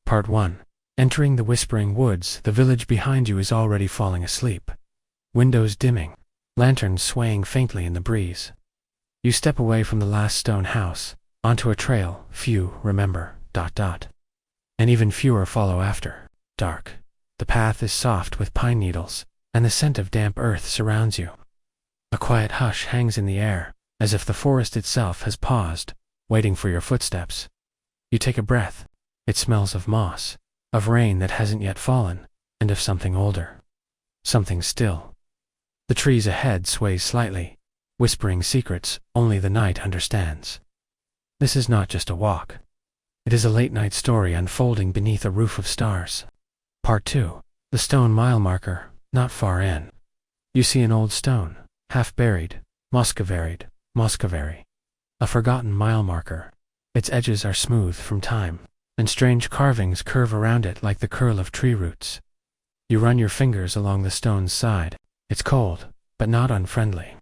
Part 1. Entering the whispering woods, the village behind you is already falling asleep. Windows dimming, lanterns swaying faintly in the breeze. You step away from the last stone house, onto a trail few remember, ... And even fewer follow after. Dark. The path is soft with pine needles, and the scent of damp earth surrounds you. A quiet hush hangs in the air, as if the forest itself has paused, waiting for your footsteps. You take a breath. It smells of moss, of rain that hasn't yet fallen, and of something older. Something still. The trees ahead sway slightly, whispering secrets only the night understands. This is not just a walk. It is a late-night story unfolding beneath a roof of stars. Part 2. The stone mile marker, not far in. You see an old stone, half-buried, moss-covered. A forgotten mile marker. Its edges are smooth from time, and strange carvings curve around it like the curl of tree roots. You run your fingers along the stone's side. It's cold, but not unfriendly.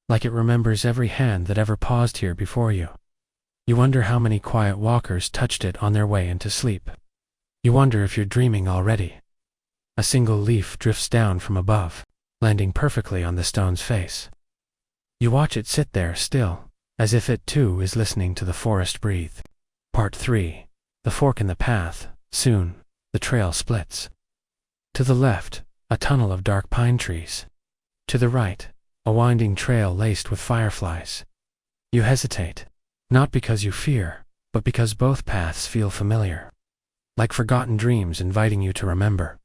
Like it remembers every hand that ever paused here before you. You wonder how many quiet walkers touched it on their way into sleep. You wonder if you're dreaming already. A single leaf drifts down from above, landing perfectly on the stone's face. You watch it sit there still, as if it too is listening to the forest breathe. Part 3. The fork in the path. Soon, the trail splits. To the left, a tunnel of dark pine trees. To the right, a winding trail laced with fireflies. You hesitate, not because you fear, but because both paths feel familiar. Like forgotten dreams inviting you to remember.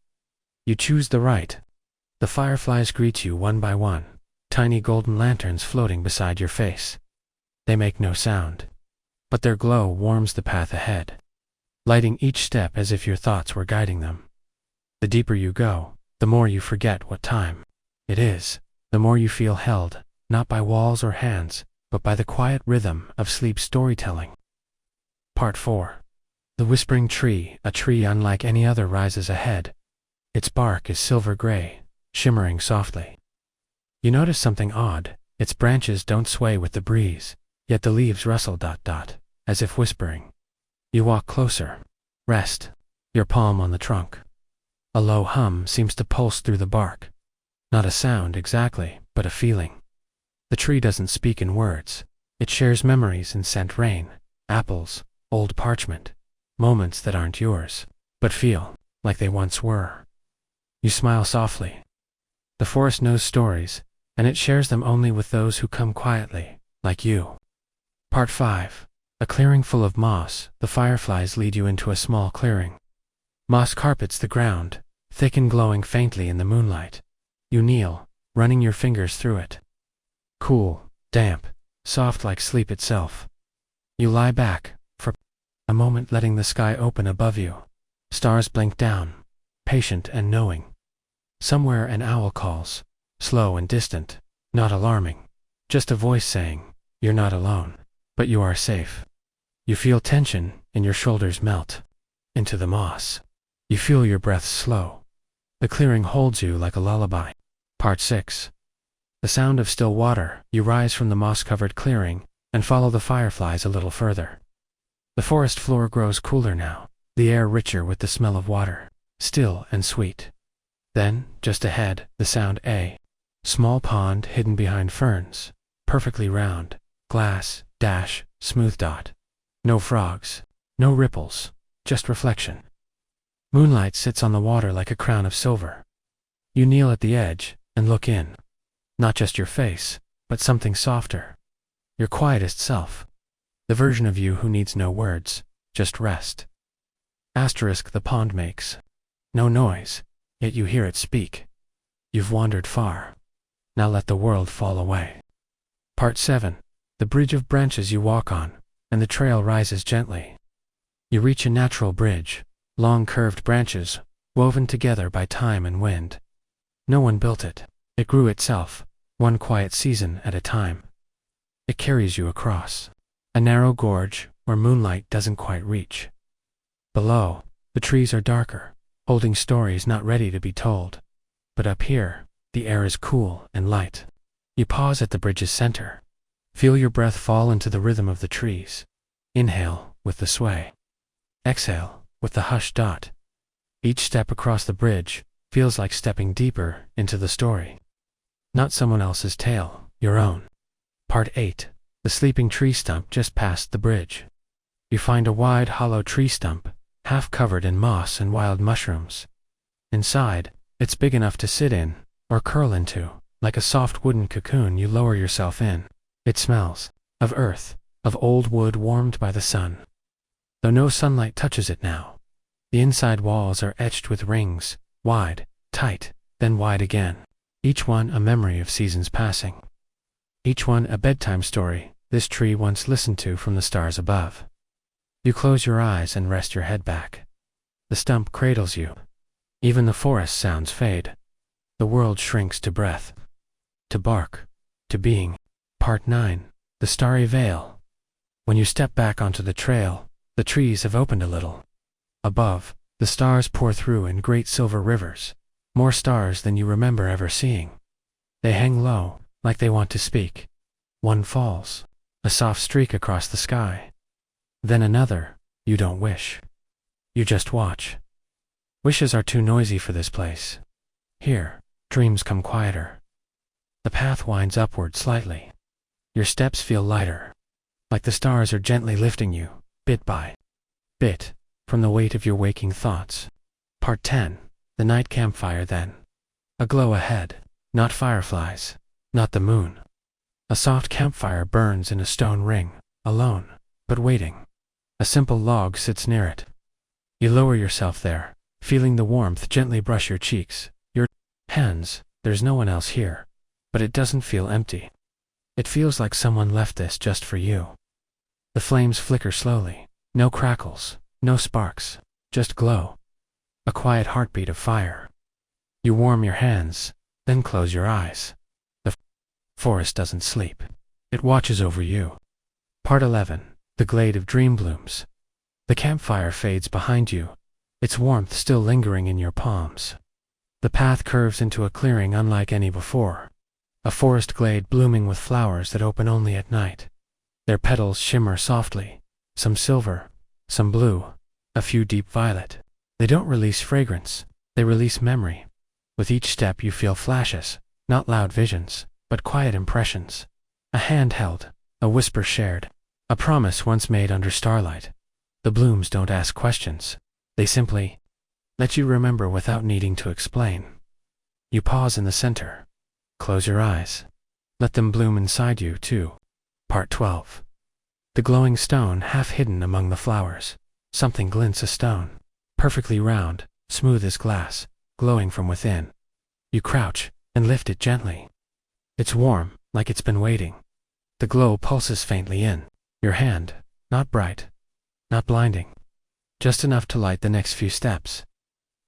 You choose the right. The fireflies greet you one by one, tiny golden lanterns floating beside your face. They make no sound, but their glow warms the path ahead, lighting each step as if your thoughts were guiding them. The deeper you go, the more you forget what time it is, the more you feel held, not by walls or hands, but by the quiet rhythm of sleep storytelling. Part 4. The whispering tree, a tree unlike any other, rises ahead. Its bark is silver gray, shimmering softly. You notice something odd. Its branches don't sway with the breeze, yet the leaves rustle ... as if whispering. You walk closer. Rest. Your palm on the trunk. A low hum seems to pulse through the bark. Not a sound exactly, but a feeling. The tree doesn't speak in words. It shares memories in scent rain, apples, old parchment, moments that aren't yours, but feel like they once were. You smile softly. The forest knows stories, and it shares them only with those who come quietly, like you. Part 5. A clearing full of moss. The fireflies lead you into a small clearing. Moss carpets the ground, thick and glowing faintly in the moonlight. You kneel, running your fingers through it. Cool, damp, soft like sleep itself. You lie back, for a moment, letting the sky open above you. Stars blink down, patient and knowing. Somewhere an owl calls, slow and distant, not alarming. Just a voice saying, you're not alone, but you are safe. You feel tension, and your shoulders melt into the moss. You feel your breath slow. The clearing holds you like a lullaby. Part 6. The sound of still water. You rise from the moss-covered clearing and follow the fireflies a little further. The forest floor grows cooler now, the air richer with the smell of water, still and sweet. Then, just ahead, the sound A. Small pond hidden behind ferns, perfectly round, glass, dash, smooth dot. No frogs, no ripples, just reflection. Moonlight sits on the water like a crown of silver. You kneel at the edge and look in. Not just your face, but something softer. Your quietest self. The version of you who needs no words, just rest. Asterisk the pond makes. No noise, yet you hear it speak. You've wandered far. Now let the world fall away. Part 7. The bridge of branches you walk on, and the trail rises gently. You reach a natural bridge, long curved branches, woven together by time and wind. No one built it. It grew itself, one quiet season at a time. It carries you across a narrow gorge where moonlight doesn't quite reach. Below, the trees are darker, holding stories not ready to be told. But up here, the air is cool and light. You pause at the bridge's center. Feel your breath fall into the rhythm of the trees. Inhale with the sway. Exhale with the hushed dot. Each step across the bridge feels like stepping deeper into the story. Not someone else's tale, your own. Part 8. The sleeping tree stump just past the bridge. You find a wide, hollow tree stump, half covered in moss and wild mushrooms. Inside, it's big enough to sit in, or curl into, like a soft wooden cocoon you lower yourself in. It smells of earth, of old wood warmed by the sun. Though no sunlight touches it now, the inside walls are etched with rings, wide, tight, then wide again. Each one a memory of seasons passing. Each one a bedtime story this tree once listened to from the stars above. You close your eyes and rest your head back. The stump cradles you. Even the forest sounds fade. The world shrinks to breath, to bark, to being. Part 9. The starry veil. When you step back onto the trail, the trees have opened a little. Above, the stars pour through in great silver rivers, more stars than you remember ever seeing. They hang low, like they want to speak. One falls, a soft streak across the sky. Then another. You don't wish. You just watch. Wishes are too noisy for this place. Here, dreams come quieter. The path winds upward slightly. Your steps feel lighter, like the stars are gently lifting you, bit by bit, from the weight of your waking thoughts. Part 10. The night campfire then. A glow ahead, not fireflies, not the moon. A soft campfire burns in a stone ring, alone, but waiting. A simple log sits near it. You lower yourself there, feeling the warmth gently brush your cheeks, your hands. There's no one else here, but it doesn't feel empty. It feels like someone left this just for you. The flames flicker slowly, no crackles, no sparks, just glow. A quiet heartbeat of fire. You warm your hands, then close your eyes. The forest doesn't sleep. It watches over you. Part 11. The glade of dream blooms. The campfire fades behind you, its warmth still lingering in your palms. The path curves into a clearing unlike any before. A forest glade blooming with flowers that open only at night. Their petals shimmer softly, some silver, some blue, a few deep violet. They don't release fragrance, they release memory. With each step you feel flashes, not loud visions, but quiet impressions. A hand held, a whisper shared, a promise once made under starlight. The blooms don't ask questions. They simply let you remember without needing to explain. You pause in the center. Close your eyes. Let them bloom inside you, too. Part 12. The glowing stone half hidden among the flowers. Something glints a stone. Perfectly round, smooth as glass, glowing from within. You crouch and lift it gently. It's warm, like it's been waiting. The glow pulses faintly in. Your hand, not bright, not blinding. Just enough to light the next few steps.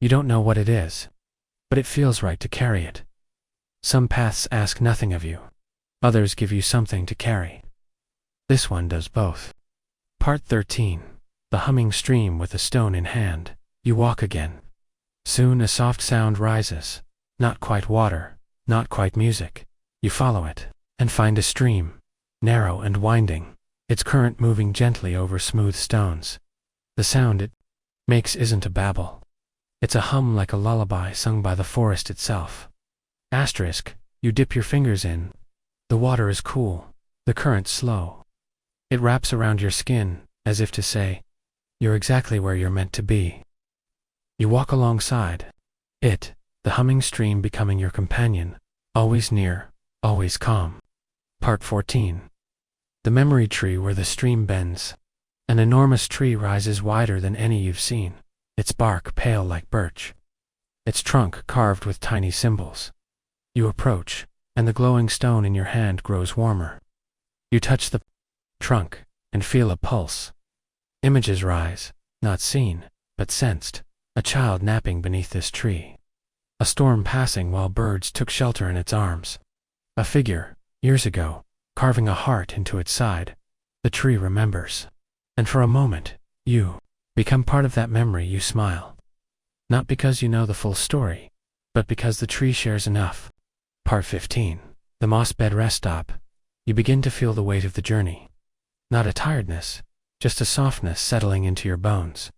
You don't know what it is, but it feels right to carry it. Some paths ask nothing of you. Others give you something to carry. This one does both. Part 13. The humming stream with a stone in hand. You walk again. Soon a soft sound rises. Not quite water, not quite music. You follow it, and find a stream. Narrow and winding, its current moving gently over smooth stones. The sound it makes isn't a babble. It's a hum like a lullaby sung by the forest itself. Asterisk, you dip your fingers in. The water is cool, the current slow. It wraps around your skin, as if to say, you're exactly where you're meant to be. You walk alongside. It, the humming stream becoming your companion, always near, always calm. Part 14. The memory tree where the stream bends. An enormous tree rises wider than any you've seen, its bark pale like birch, its trunk carved with tiny symbols. You approach, and the glowing stone in your hand grows warmer. You touch the trunk, and feel a pulse. Images rise, not seen, but sensed. A child napping beneath this tree. A storm passing while birds took shelter in its arms. A figure, years ago, carving a heart into its side. The tree remembers. And for a moment, you become part of that memory. You smile. Not because you know the full story, but because the tree shares enough. Part 15. The moss bed rest stop. You begin to feel the weight of the journey. Not a tiredness, just a softness settling into your bones.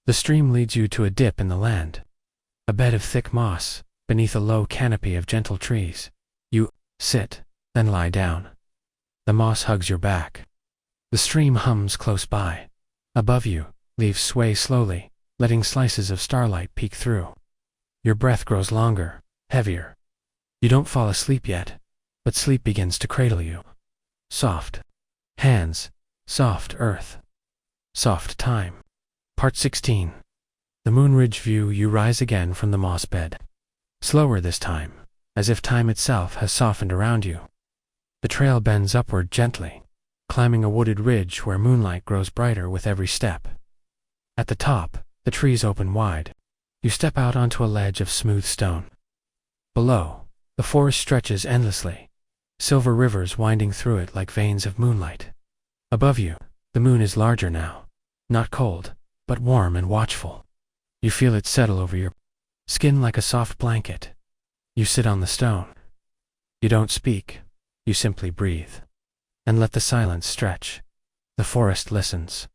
The stream leads you to a dip in the land. A bed of thick moss, beneath a low canopy of gentle trees. You sit, then lie down. The moss hugs your back. The stream hums close by. Above you, leaves sway slowly, letting slices of starlight peek through. Your breath grows longer, heavier. You don't fall asleep yet, but sleep begins to cradle you. Soft hands, soft earth, soft time. Part 16. The moonridge view. You rise again from the moss bed. Slower this time, as if time itself has softened around you. The trail bends upward gently, climbing a wooded ridge where moonlight grows brighter with every step. At the top, the trees open wide. You step out onto a ledge of smooth stone. Below, the forest stretches endlessly, silver rivers winding through it like veins of moonlight. Above you, the moon is larger now, not cold, but warm and watchful. You feel it settle over your skin like a soft blanket. You sit on the stone. You don't speak, you simply breathe, and let the silence stretch. The forest listens.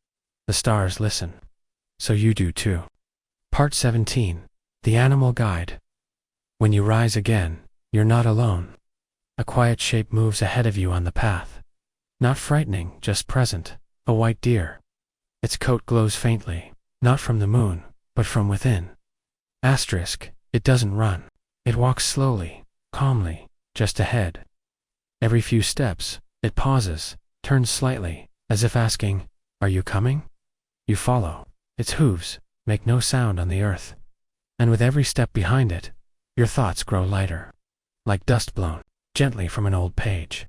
The stars listen. So you do too. Part 17. The Animal Guide. When you rise again, you're not alone. A quiet shape moves ahead of you on the path. Not frightening, just present. A white deer. Its coat glows faintly, not from the moon, but from within. Asterisk, it doesn't run. It walks slowly, calmly, just ahead. Every few steps, it pauses, turns slightly, as if asking, "Are you coming?" You follow. Its hooves make no sound on the earth. And with every step behind it, your thoughts grow lighter, like dust blown gently from an old page.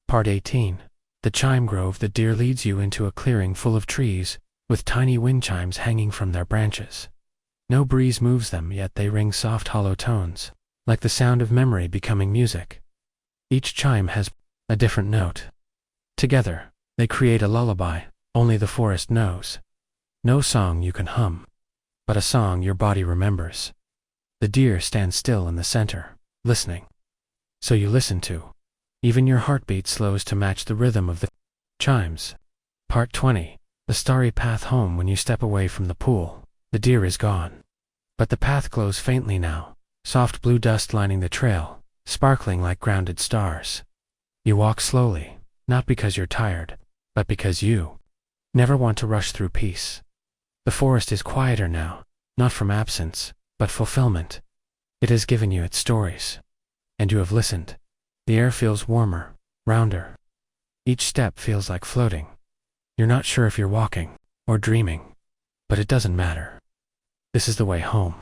Part 18. The Chime Grove. The deer leads you into a clearing full of trees, with tiny wind chimes hanging from their branches. No breeze moves them, yet they ring soft hollow tones, like the sound of memory becoming music. Each chime has a different note. Together, they create a lullaby only the forest knows. No song you can hum, but a song your body remembers. The deer stands still in the center, listening. So you listen too. Even your heartbeat slows to match the rhythm of the chimes. Part 20. The starry path home. When you step away from the pool, the deer is gone. But the path glows faintly now, soft blue dust lining the trail, sparkling like grounded stars. You walk slowly, not because you're tired, but because you never want to rush through peace. The forest is quieter now, not from absence, but fulfillment. It has given you its stories. And you have listened. The air feels warmer, rounder. Each step feels like floating. You're not sure if you're walking or dreaming, but it doesn't matter. This is the way home.